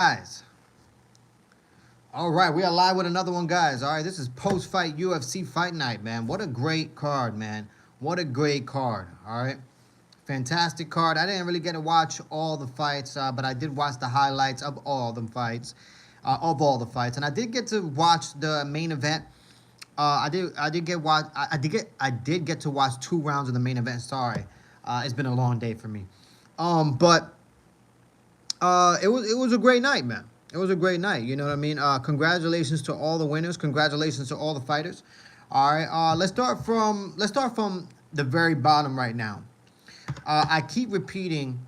Guys, all right, we are live with another one, guys. All right, this is post-fight UFC fight night, man. What a great card, man. What a great card. All right, fantastic card. I didn't really get to watch all the fights, but I did watch the highlights of all the fights, and I did get to watch the main event. I did get to watch 2 rounds of the main event. Sorry, it's been a long day for me. But it was a great night, man. It was a great night. You know what I mean? Congratulations to all the winners. Congratulations to all the fighters. All right. Let's start from the very bottom right now. I keep repeating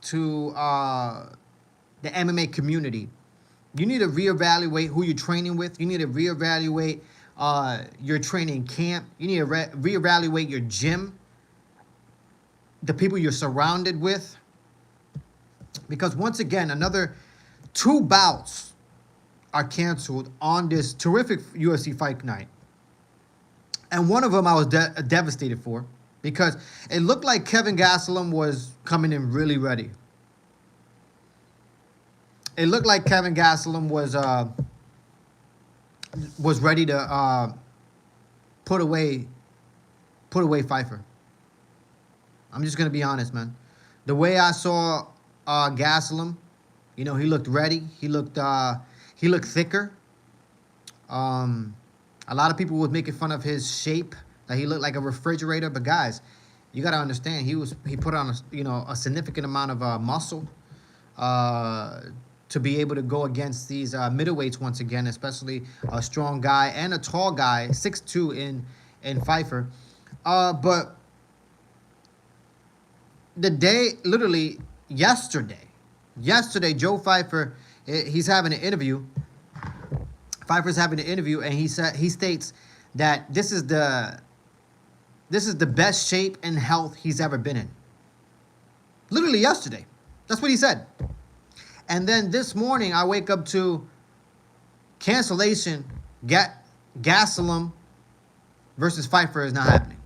to the MMA community, you need to reevaluate who you're training with. You need to reevaluate your training camp. You need to reevaluate your gym, the people you're surrounded with. Because once again, another 2 bouts are canceled on this terrific UFC fight night. And one of them I was devastated for because it looked like Kevin Gastelum was coming in really ready. It looked like Kevin Gastelum was ready to put away Pfeiffer. I'm just gonna be honest, man. The way I saw Gastelum, you know, he looked ready. He looked thicker. A lot of people was making fun of his shape, that he looked like a refrigerator. But guys, you got to understand, he put on a significant amount of muscle to be able to go against these middleweights once again, especially a strong guy and a tall guy, 6'2" in Pfeiffer. But the day, literally yesterday, Joe Pfeiffer, he's having an interview. Pfeiffer's having an interview, and he states that this is the best shape and health he's ever been in. Literally yesterday, that's what he said. And then this morning, I wake up to cancellation. Gastelum versus Pfeiffer is not happening.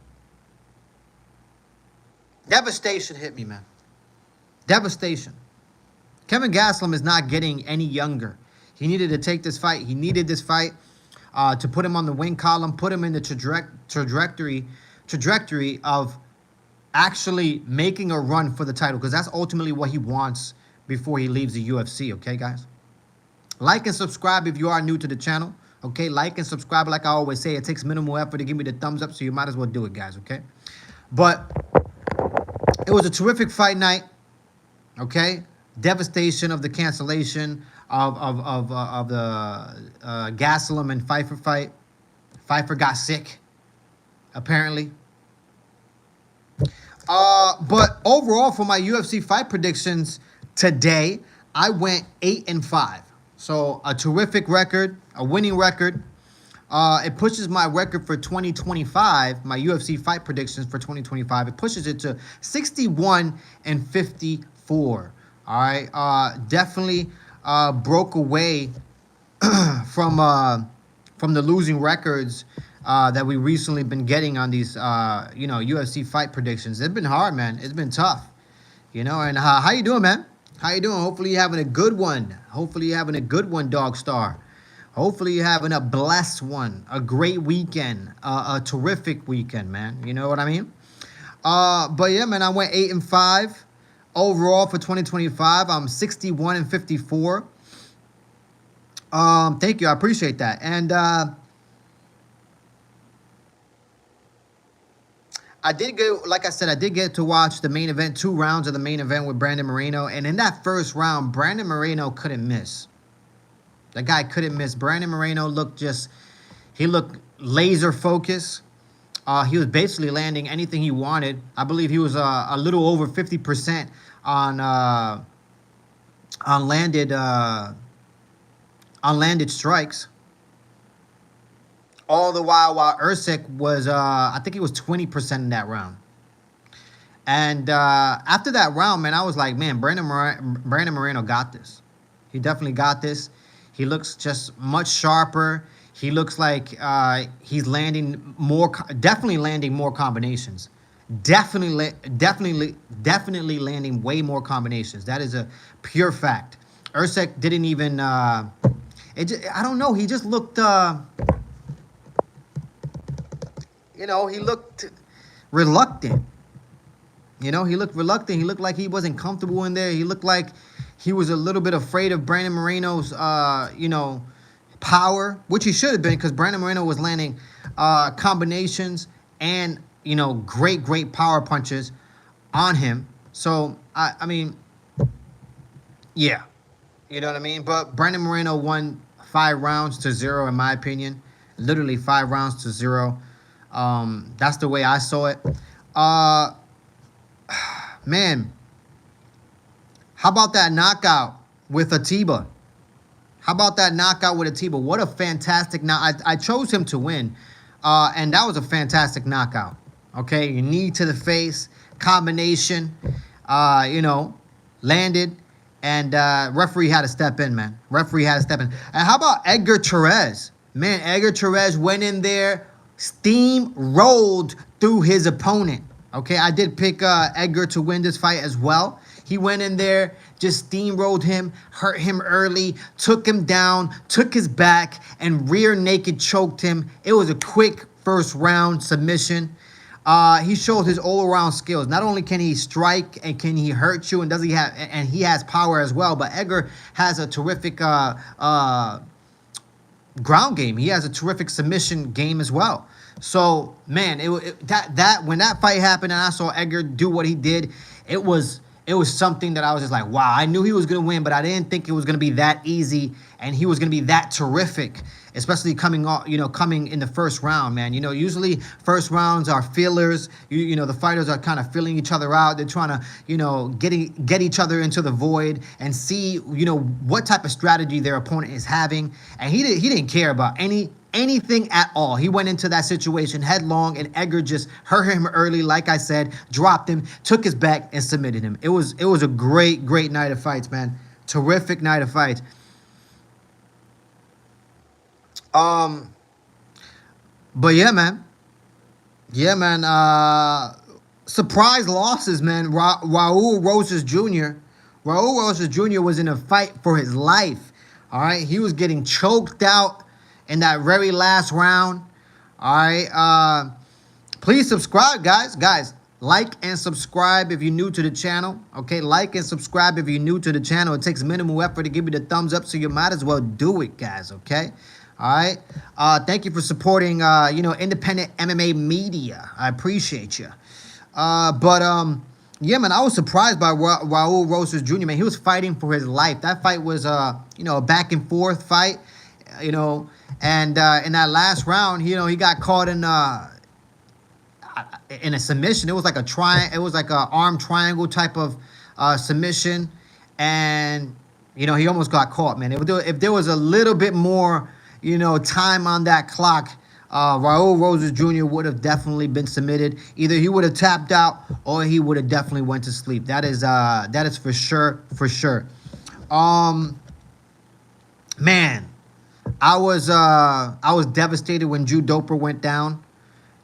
Devastation hit me, man. Devastation. Kevin Gastelum is not getting any younger. He needed to take this fight. He needed this fight to put him on the win column, put him in the trajectory of actually making a run for the title, because that's ultimately what he wants before he leaves the UFC, okay, guys? Like and subscribe if you are new to the channel, okay? Like and subscribe. Like I always say, it takes minimal effort to give me the thumbs up, so you might as well do it, guys, okay? But it was a terrific fight night. Okay, devastation of the cancellation of the Gastelum and Pfeiffer fight. Pfeiffer got sick, apparently. But overall, for my UFC fight predictions today, I went 8-5. So a terrific record, a winning record. It pushes my record for 2025, my UFC fight predictions for 2025. It pushes it to 61-54. All right, definitely broke away from the losing records that we recently been getting on these UFC fight predictions. It's been hard, man. It's been tough, you know. And how you doing, man? How you doing? Hopefully you're having a good one. Hopefully you're having a good one, Dog Star. Hopefully you're having a blessed one, a great weekend, a terrific weekend, man. You know what I mean? But yeah, man, I went 8-5. Overall for 2025, I'm 61-54. Thank you. I appreciate that. And I did get, like I said, I did get to watch the main event, 2 rounds of the main event with Brandon Moreno. And in that first round, Brandon Moreno couldn't miss. The guy couldn't miss. Brandon Moreno looked laser focused. He was basically landing anything he wanted. I believe he was a little over 50% on landed strikes. All the while Usyk was, I think he was 20% in that round. And after that round, man, I was like, man, Brandon Moreno got this. He definitely got this. He looks just much sharper. He looks like he's definitely landing more combinations. Definitely landing way more combinations. That is a pure fact. Usyk didn't even. I don't know. He just looked. He looked reluctant. He looked reluctant. He looked like he wasn't comfortable in there. He looked like he was a little bit afraid of Brandon Moreno's, power, which he should have been, because Brandon Moreno was landing combinations and great, great power punches on him. So I mean, yeah, you know what I mean. But Brandon Moreno won 5 rounds to 0, in my opinion. Literally 5 rounds to 0. That's the way I saw it. Man, how about that knockout with Atiba? How about that knockout with Atiba? What a fantastic I chose him to win, and that was a fantastic knockout. Okay, your knee to the face, combination, landed, and referee had to step in, man. Referee had to step in. And how about Edgar Therese? Man, Edgar Therese went in there, steamrolled through his opponent. Okay, I did pick Edgar to win this fight as well. He went in there, just steamrolled him, hurt him early, took him down, took his back, and rear naked choked him. It was a quick first round submission. He showed his all-around skills. Not only can he strike and can he hurt you, and he has power as well, but Edgar has a terrific ground game. He has a terrific submission game as well. So, man, that when that fight happened and I saw Edgar do what he did, it was something that I was just like, wow. I knew he was going to win, but I didn't think it was going to be that easy and he was going to be that terrific, especially coming in the first round, man. Usually first rounds are feelers. The fighters are kind of feeling each other out. They're trying to, get each other into the void and see, what type of strategy their opponent is having. And he didn't care about anything at all. He went into that situation headlong, and Edgar just hurt him early, like I said, dropped him, took his back, and submitted him. It was a great, great night of fights, man. Terrific night of fights. But yeah, man. Yeah, man. Surprise losses, man. Raul Rosas Jr. Raul Rosas Jr. was in a fight for his life. All right, he was getting choked out in that very last round. All right. Please subscribe, guys. Guys, like and subscribe if you're new to the channel. Okay, like and subscribe if you're new to the channel. It takes minimal effort to give me the thumbs up, so you might as well do it, guys. Okay. All right. Thank you for supporting, independent MMA media. I appreciate you. Yeah, man, I was surprised by Raul Rosas Jr., man. He was fighting for his life. That fight was, a back and forth fight, and in that last round, he got caught in a submission. It was like it was like a arm triangle type of submission, and he almost got caught, man. If there was a little bit more, time on that clock, Raul Rosas Jr. would have definitely been submitted. Either he would have tapped out or he would have definitely went to sleep. That is for sure, for sure. Man, I was devastated when Drew Doper went down.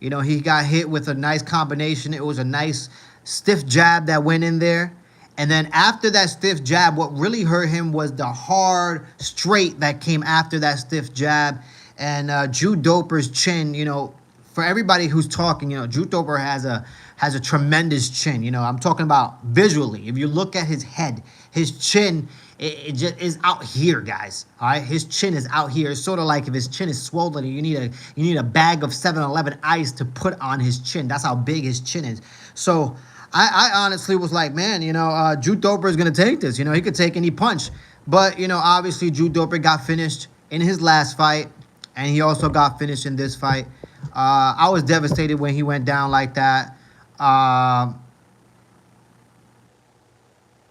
He got hit with a nice combination. It was a nice stiff jab that went in there. And then after that stiff jab, what really hurt him was the hard straight that came after that stiff jab. And Drew Doper's chin, for everybody who's talking, Drew Doper has a tremendous chin. I'm talking about visually. If you look at his head, his chin, it just is out here, guys. All right, his chin is out here. It's sort of like if his chin is swollen, you need a bag of 7-Eleven ice to put on his chin. That's how big his chin is. So I honestly was like, man, Drew Doper is gonna take this. He could take any punch. But obviously Drew Doper got finished in his last fight, and he also got finished in this fight. I was devastated when he went down like that.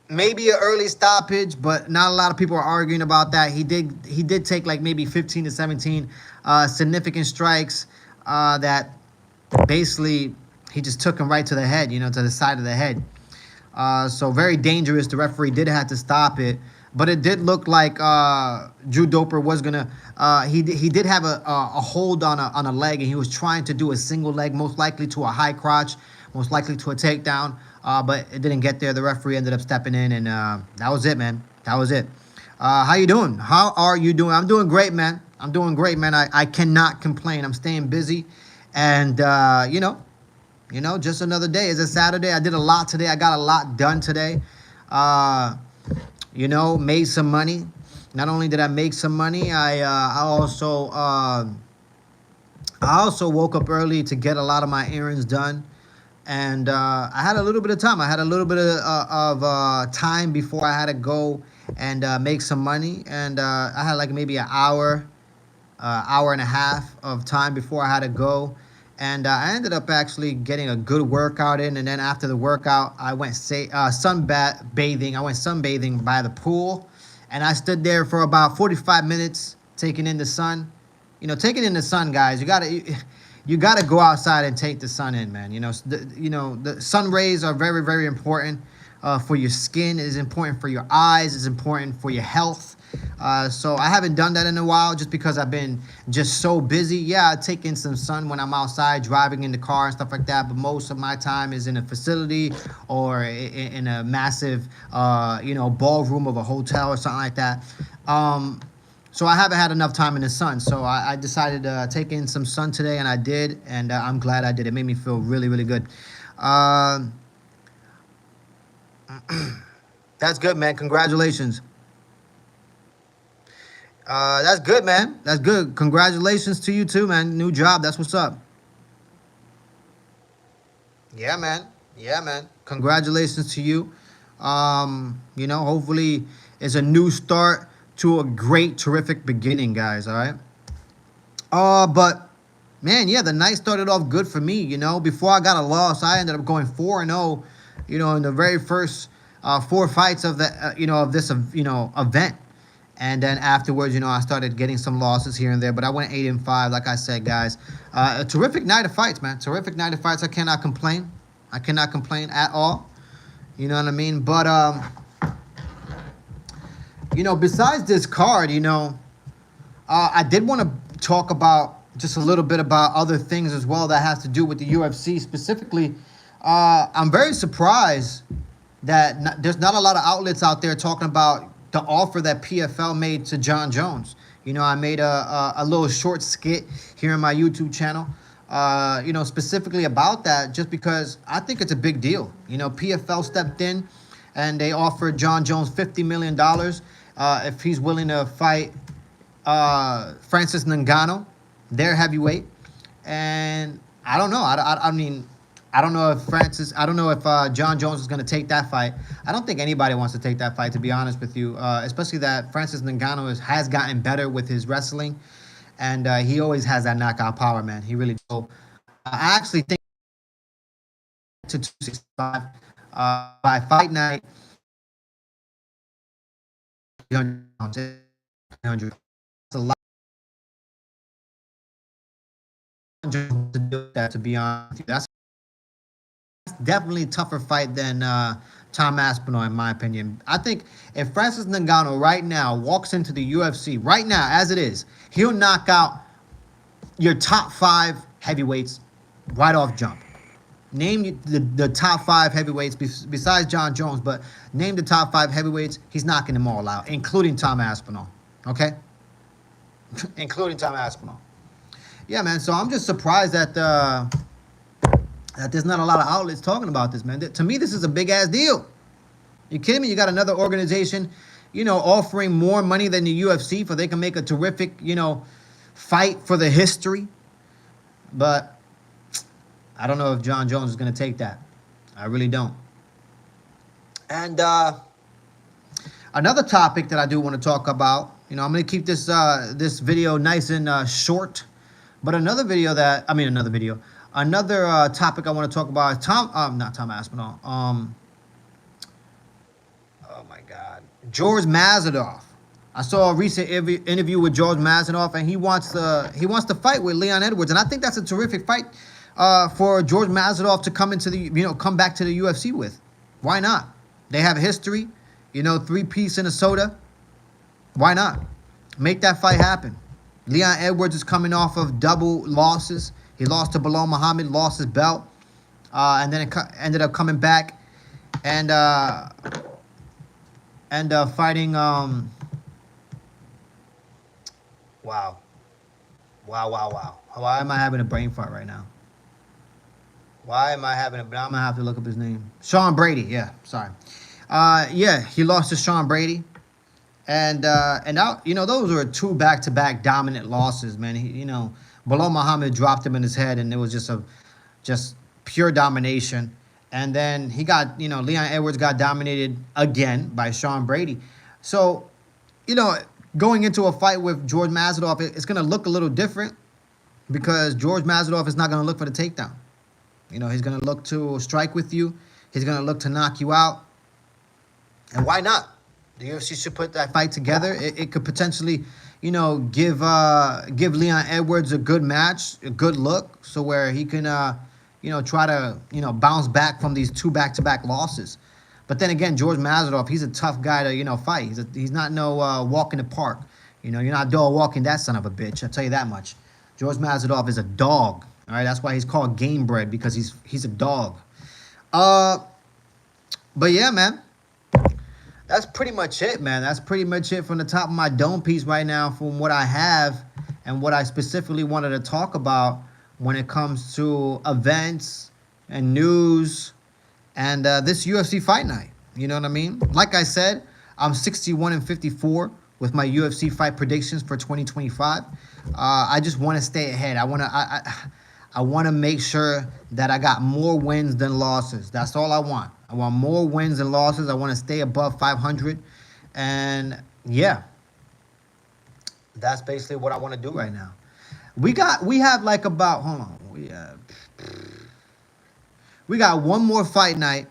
Maybe an early stoppage, but not a lot of people are arguing about that. He did take like maybe 15 to 17 significant strikes that basically he just took him right to the head, to the side of the head. So very dangerous. The referee did have to stop it. But it did look like Drew Doper was gonna. He did have a hold on a leg, and he was trying to do a single leg, most likely to a high crotch, most likely to a takedown. But it didn't get there. The referee ended up stepping in, and that was it, man. That was it. How you doing? How are you doing? I'm doing great, man. I'm doing great, man. I cannot complain. I'm staying busy, and just another day. It's a Saturday. I did a lot today. I got a lot done today. Uh, made some money. Not only did I make some money, I also woke up early to get a lot of my errands done, and I had a little bit of time. I had a little bit of time before I had to go and make some money, and I had like maybe an hour and a half of time before I had to go. And I ended up actually getting a good workout in. And then after the workout, I went bathing. I went sunbathing by the pool, and I stood there for about 45 minutes taking in the sun. Taking in the sun, guys. You gotta go outside and take the sun in, man. The sun rays are very, very important for your skin. It is important for your eyes. It's important for your health. So I haven't done that in a while just because I've been just so busy. Yeah, I take in some sun when I'm outside driving in the car and stuff like that, but most of my time is in a facility or in a massive, ballroom of a hotel or something like that. So I haven't had enough time in the sun. So I decided to take in some sun today, and I did, and I'm glad I did. It made me feel really, really good. That's good, man. Congratulations. That's good, man. That's good. Congratulations to you too, man. New job. That's what's up. Yeah, man. Yeah, man. Congratulations to you. Hopefully it's a new start to a great, terrific beginning, guys. All right. But man, yeah, the night started off good for me. Before I got a loss, I ended up going 4-0. In the very first four fights of this event. And then afterwards, I started getting some losses here and there, but I went 8-5, like I said, guys. A terrific night of fights, man. Terrific night of fights. I cannot complain. I cannot complain at all. You know what I mean? But besides this card, I did want to talk about just a little bit about other things as well that has to do with the UFC specifically. I'm very surprised that there's not a lot of outlets out there talking about the offer that PFL made to John Jones. I made a little short skit here on my YouTube channel, specifically about that, just because I think it's a big deal. PFL stepped in and they offered John Jones $50 million if he's willing to fight Francis Ngannou, their heavyweight. And I don't know. I mean, I don't know if John Jones is going to take that fight. I don't think anybody wants to take that fight, to be honest with you. Especially that Francis Ngannou has gotten better with his wrestling, and he always has that knockout power, man. He really does. I actually think to 265 by fight night. 300. That's a lot to do that, to be honest with you. That's definitely a tougher fight than Tom Aspinall, in my opinion. I think if Francis Ngannou right now walks into the UFC, right now, as it is, he'll knock out your top 5 heavyweights right off jump. Name the top 5 heavyweights besides John Jones, but name the top 5 heavyweights. He's knocking them all out, including Tom Aspinall. Okay? Including Tom Aspinall. Yeah, man. So I'm just surprised that there's not a lot of outlets talking about this, man. To me, this is a big-ass deal. You kidding me? You got another organization, offering more money than the UFC for they can make a terrific, fight for the history. But I don't know if John Jones is going to take that. I really don't. And another topic that I do want to talk about, I'm going to keep this video nice and short. But another topic I want to talk about is not Tom Aspinall. Oh my God, George Masvidal. I saw a recent interview with George Masvidal, and he wants to fight with Leon Edwards, and I think that's a terrific fight for George Masvidal to come back to the UFC with. Why not? They have history, 3-piece in a soda. Why not? Make that fight happen. Leon Edwards is coming off of double losses. He lost to Bilal Muhammad, lost his belt, and then it ended up coming back and fighting Wow. Wow, wow, wow. Why am I having a brain fart right now? Why am I having a? I'm gonna have to look up his name. Sean Brady. Yeah, sorry. Yeah, he lost to Sean Brady, and out. You know, those were two back-to-back dominant losses, man. Below Muhammad dropped him in his head, and it was just pure domination. And then he got, Leon Edwards got dominated again by Sean Brady. So, you know, going into a fight with George Masvidal, it's gonna look a little different because George Masvidal is not gonna look for the takedown. He's going to look to strike with you. He's going to look to knock you out. And why not? The UFC should put that fight together. It could potentially, give Leon Edwards a good match, a good look, so where he can, try to, bounce back from these two back-to-back losses. But then again, George Masvidal, he's a tough guy to, fight. He's not no walk in the park. You're not dog walking that son of a bitch. I'll tell you that much. George Masvidal is a dog. All right, that's why he's called game bred, because he's a dog. But yeah, man, that's pretty much it, man. That's pretty much it from the top of my dome piece right now, from what I have and what I specifically wanted to talk about when it comes to events and news and this UFC fight night. You know what I mean? Like I said, I'm 61-54 with my UFC fight predictions for 2025. I just want to stay ahead. I want to make sure that I got more wins than losses. That's all I want. I want more wins than losses. I want to stay above 500. And yeah, that's basically what I want to do right now. We have like about, hold on. We got one more fight night.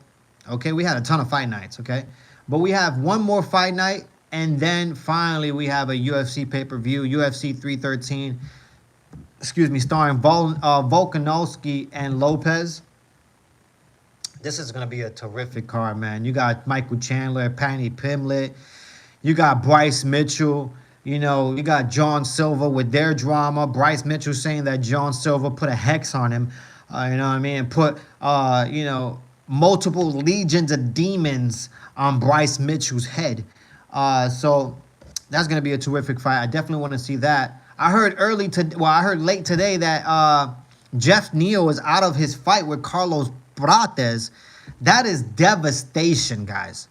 Okay, we had a ton of fight nights, okay? But we have one more fight night, and then finally we have a UFC pay-per-view, UFC 313. Starring Volkanovski and Lopez. This is going to be a terrific card, man. You got Michael Chandler, Paddy Pimblett. You got Bryce Mitchell. You got John Silva with their drama. Bryce Mitchell saying that John Silva put a hex on him. You know what I mean? And put, multiple legions of demons on Bryce Mitchell's head. So that's going to be a terrific fight. I definitely want to see that. I heard late today that Jeff Neal is out of his fight with Carlos Prates. That is devastation, guys.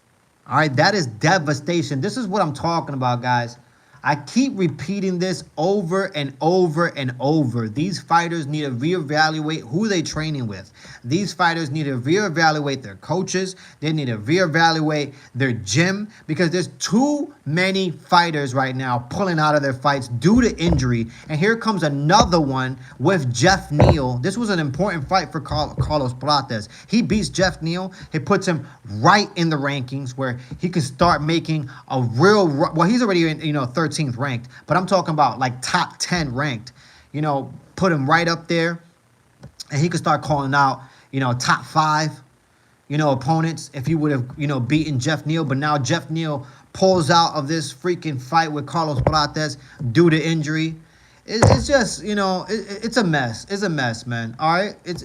All right, that is devastation. This is what I'm talking about, guys. I keep repeating this over and over and over. These fighters need to reevaluate who they're training with. These fighters need to reevaluate their coaches. They need to reevaluate their gym, because there's too many fighters right now pulling out of their fights due to injury. And here comes another one with Jeff Neal. This was an important fight for Carlos Prates. He beats Jeff Neal. He puts him right in the rankings where he can start making a real, well, he's already in, 13th ranked, but I'm talking about like top 10 ranked. Put him right up there, and he could start calling out, top 5, opponents if he would have, beaten Jeff Neal. But now Jeff Neal pulls out of this freaking fight with Carlos Prates due to injury. It's just, it's a mess. It's a mess, man. All right, it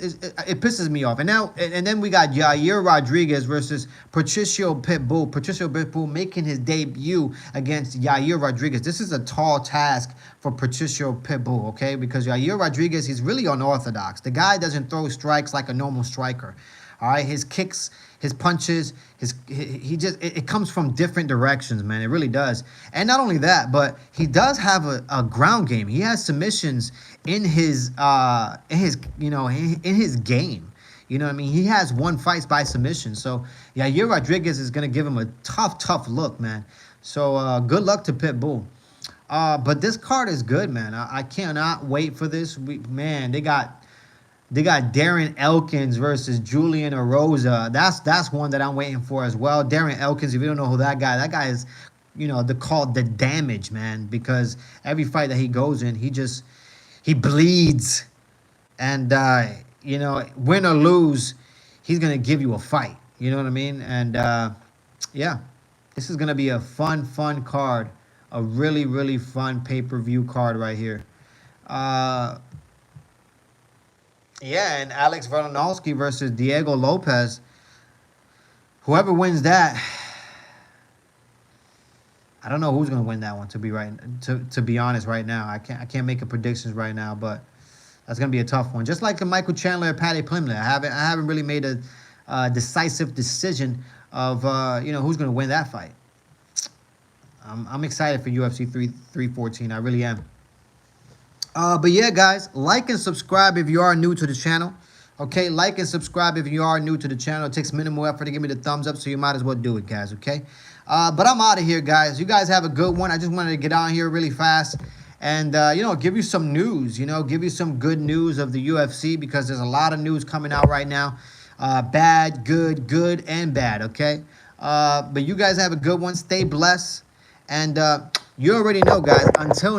pisses me off. And then we got Yair Rodriguez versus Patricio Pitbull. Patricio Pitbull making his debut against Yair Rodriguez. This is a tall task for Patricio Pitbull, okay? Because Yair Rodriguez, he's really unorthodox. The guy doesn't throw strikes like a normal striker. All right, his kicks, his punches, it comes from different directions, man. It really does. And not only that, but he does have a ground game. He has submissions in his game. You know what I mean? He has won fights by submission. So Yair Rodriguez is gonna give him a tough look, man. So good luck to Pitbull. But this card is good, man. I cannot wait for this. They got Darren Elkins versus Julian Erosa. That's one that I'm waiting for as well. Darren Elkins, if you don't know who that guy is, they're called the Damage, man, because every fight that he goes in, he bleeds. And, win or lose, he's going to give you a fight. You know what I mean? And, yeah, this is going to be a fun card. A really, really fun pay-per-view card right here. Yeah, and Alex Volkanovski versus Diego Lopez. Whoever wins that, I don't know who's gonna win that one. To be honest, right now, I can't make a predictions right now, but that's gonna be a tough one. Just like the Michael Chandler and Paddy Pimblett, I haven't really made a decisive decision of who's gonna win that fight. I'm excited for UFC 314. I really am. But yeah, guys, like and subscribe if you are new to the channel. Okay, like and subscribe if you are new to the channel. It takes minimal effort to give me the thumbs up, so you might as well do it, guys, okay? But I'm out of here, guys. You guys have a good one. I just wanted to get on here really fast and, give you some news, give you some good news of the UFC because there's a lot of news coming out right now. Bad, good, and bad, okay? But you guys have a good one. Stay blessed. And you already know, guys, until